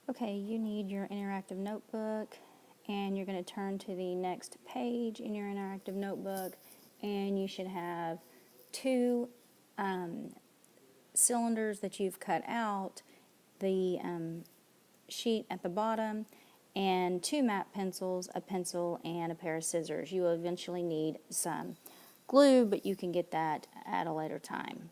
Okay, you need your interactive notebook, and you're going to turn to the next page in your interactive notebook, and you should have two cylinders that you've cut out, the sheet at the bottom, and two matte pencils, a pencil, and a pair of scissors. You will eventually need some glue, but you can get that at a later time.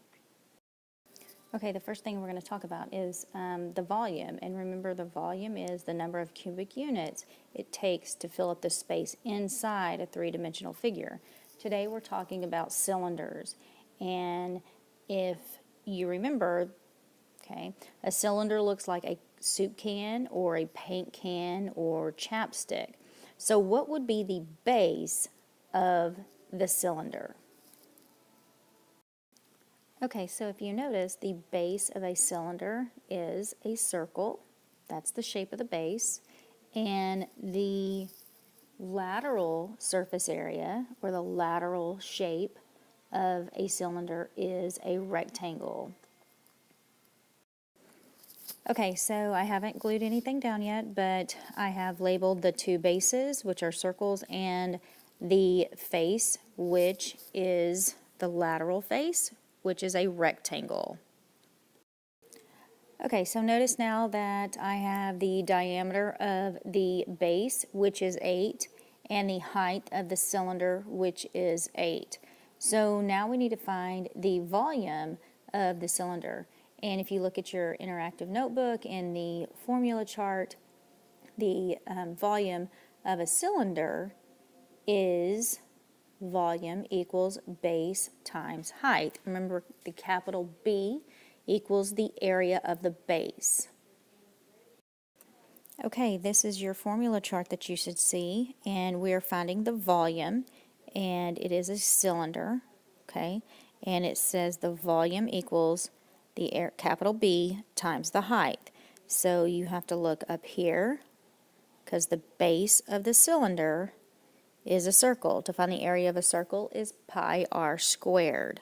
Okay, the first thing we're going to talk about is the volume. And remember, the volume is the number of cubic units it takes to fill up the space inside a three-dimensional figure. Today we're talking about cylinders. And if you remember, okay, a cylinder looks like a soup can or a paint can or chapstick. So what would be the base of the cylinder? Okay, so if you notice, the base of a cylinder is a circle. That's the shape of the base. And the lateral surface area, or the lateral shape of a cylinder, is a rectangle. Okay, so I haven't glued anything down yet, but I have labeled the two bases, which are circles, and the face, which is the lateral face, which is a rectangle. Okay, so notice now that I have the diameter of the base, which is 8, and the height of the cylinder, which is 8. So now we need to find the volume of the cylinder. And if you look at your interactive notebook in the formula chart, the volume of a cylinder is volume equals base times height. Remember, the capital B equals the area of the base. Okay, this is your formula chart that you should see, and we are finding the volume, and it is a cylinder, okay, and it says the volume equals the capital B times the height. So you have to look up here, because the base of the cylinder is a circle. To find the area of a circle is pi r squared.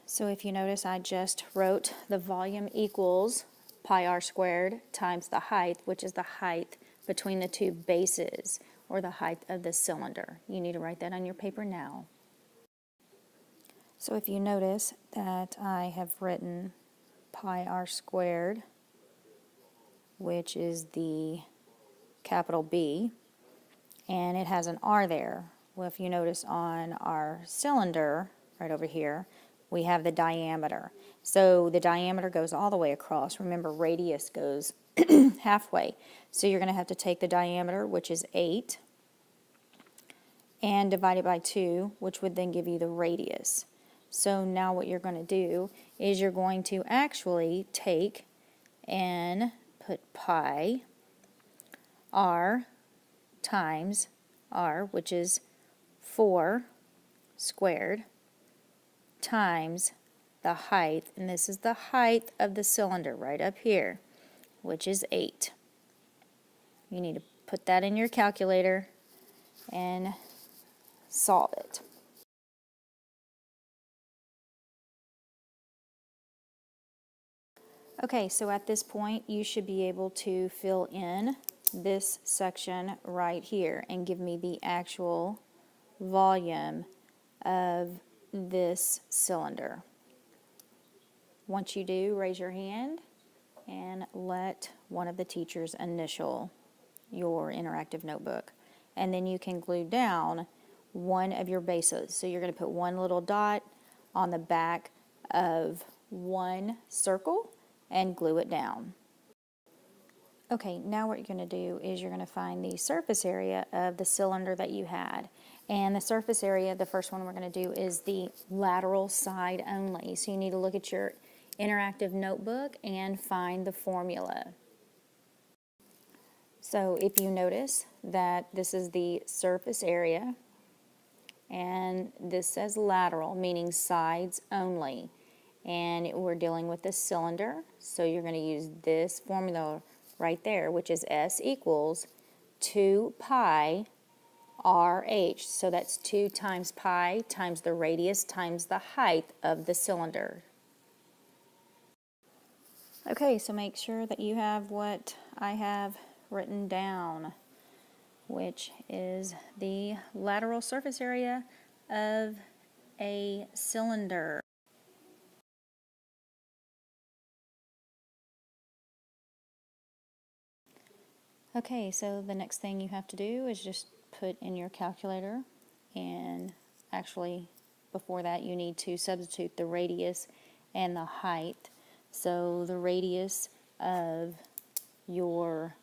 So if you notice, I just wrote the volume equals pi r squared times the height, which is the height between the two bases, or the height of the cylinder. You need to write that on your paper now. So if you notice that I have written pi r squared, which is the capital B, and it has an R there. Well, if you notice on our cylinder, right over here, we have the diameter. So the diameter goes all the way across. Remember, radius goes halfway. So you're going to have to take the diameter, which is 8, and divide it by 2, which would then give you the radius. So now what you're going to do is you're going to actually take and put pi r times r, which is 4 squared, times the height, and this is the height of the cylinder right up here, which is 8. You need to put that in your calculator and solve it. Okay, so at this point you should be able to fill in this section right here and give me the actual volume of this cylinder. Once you do, raise your hand and let one of the teachers initial your interactive notebook. And then you can glue down one of your bases. So you're going to put one little dot on the back of one circle and glue it down. Okay, now what you're going to do is you're going to find the surface area of the cylinder that you had. And the surface area, the first one we're going to do is the lateral side only. So you need to look at your interactive notebook and find the formula. So if you notice that this is the surface area, and this says lateral, meaning sides only. And we're dealing with the cylinder, so you're going to use this formula right there, which is S equals 2 pi RH. So that's 2 times pi times the radius times the height of the cylinder. Okay, so make sure that you have what I have written down, which is the lateral surface area of a cylinder. Okay, so the next thing you have to do is just put in your calculator, and actually before that you need to substitute the radius and the height. So the radius of your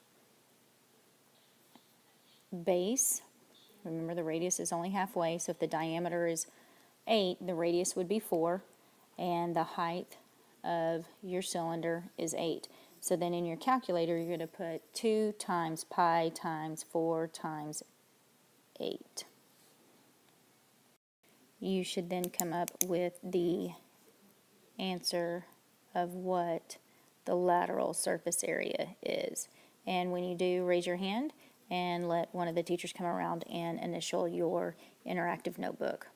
base, remember the radius is only halfway, so if the diameter is 8, the radius would be 4, and the height of your cylinder is 8. So then in your calculator you're going to put 2 times pi times 4 times 8. You should then come up with the answer of what the lateral surface area is. And when you do, raise your hand and let one of the teachers come around and initial your interactive notebook.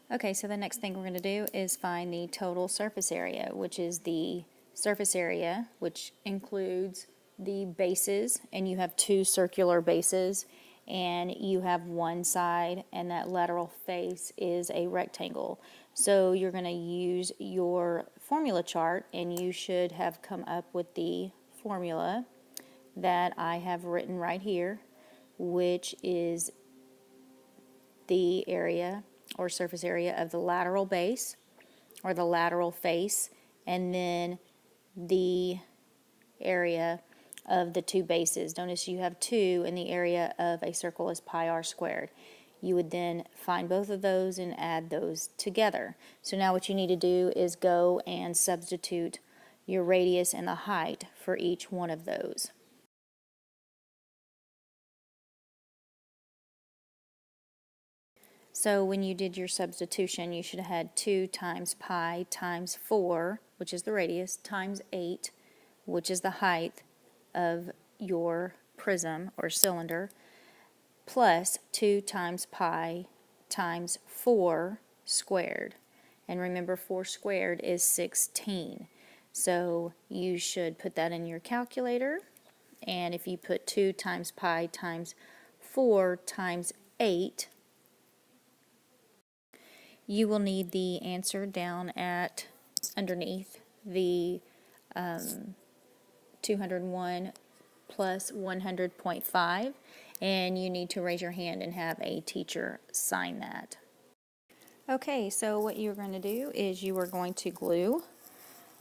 Okay, so the next thing we're going to do is find the total surface area, which is the surface area, which includes the bases, and you have 2 circular bases, and you have one side, and that lateral face is a rectangle. So you're going to use your formula chart, and you should have come up with the formula that I have written right here, which is the area or surface area of the lateral base or the lateral face, and then the area of the 2 bases. Notice you have 2, and the area of a circle is pi r squared. You would then find both of those and add those together. So now what you need to do is go and substitute your radius and the height for each one of those. So when you did your substitution, you should have had 2 times pi times 4, which is the radius, times 8, which is the height of your prism or cylinder, plus 2 times pi times 4 squared. And remember, 4 squared is 16. So you should put that in your calculator, and if you put 2 times pi times 4 times 8, you will need the answer down at underneath the 201 plus 100.5, and you need to raise your hand and have a teacher sign that. Okay, so what you're going to do is you are going to glue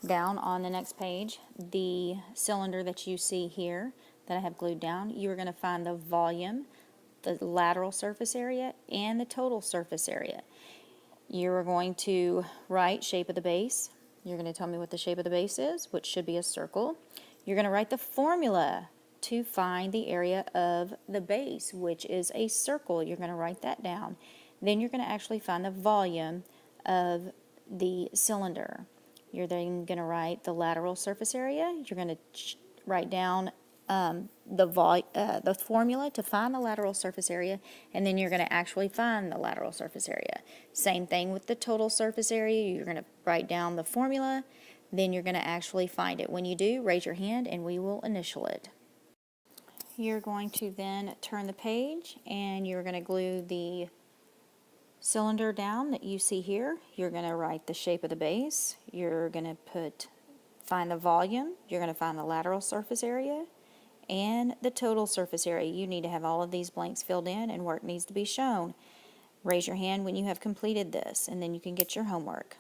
down on the next page the cylinder that you see here that I have glued down. You are going to find the volume, the lateral surface area, and the total surface area. You are going to write shape of the base. You're going to tell me what the shape of the base is, which should be a circle. You're going to write the formula to find the area of the base, which is a circle. You're going to write that down. Then you're going to actually find the volume of the cylinder. You're then going to write the lateral surface area. You're going to write down the formula to find the lateral surface area, and then you're going to actually find the lateral surface area. Same thing with the total surface area. You're going to write down the formula, then you're going to actually find it. When you do, raise your hand and we will initial it. You're going to then turn the page, and you're going to glue the cylinder down that you see here. You're going to write the shape of the base. You're going to find the volume. You're going to find the lateral surface area and the total surface area. You need to have all of these blanks filled in, and work needs to be shown. Raise your hand when you have completed this, and then you can get your homework.